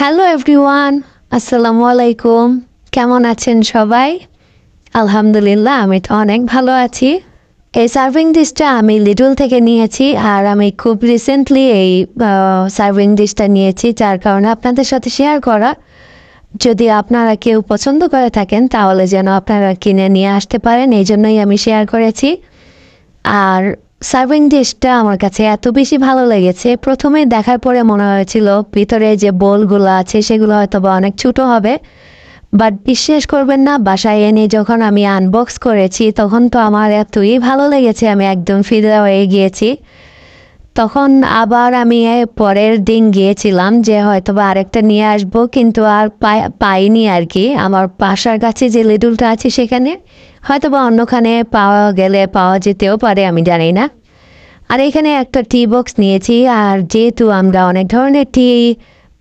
Hello everyone, আসসালামু আলাইকুম। কেমন আছেন সবাই? আলহামদুলিল্লাহ, আমি তো অনেক ভালো আছি। এই সার্ভিং ডিশটা আমি লিটল থেকে নিয়েছি, আর আমি খুব রিসেন্টলি এই সার্ভিং ডিশটা নিয়েছি, যার কারণে আপনাদের সাথে শেয়ার করা। যদি আপনারা কেউ পছন্দ করে থাকেন তাহলে যেন আপনারা কিনে নিয়ে আসতে পারেন, এই জন্যই আমি শেয়ার করেছি। আর সার্ভিং ডিশটা আমার কাছে এত বেশি ভালো লেগেছে, প্রথমে দেখার পরে মনে হয়েছিল ভিতরে যে বোলগুলো আছে সেগুলো হয়তো বা অনেক ছোটো হবে, বাট বিশ্বাস করবেন না, বাসায় এনে যখন আমি আনবক্স করেছি তখন তো আমার এতই ভালো লেগেছে, আমি একদম ফিদা হয়ে গিয়েছি। তখন আবার আমি পরের দিন গিয়েছিলাম যে হয়তো বা আরেকটা নিয়ে আসবো, কিন্তু আর পাইনি আর কি। আমার বাসার কাছে যে লিডলটা আছে সেখানে, হয়তো বা অন্যখানে পাওয়া গেলে পাওয়া যেতেও পারে, আমি জানি না। আর এখানে একটা টি বক্স নিয়েছি, আর যেহেতু আমরা অনেক ধরনের টি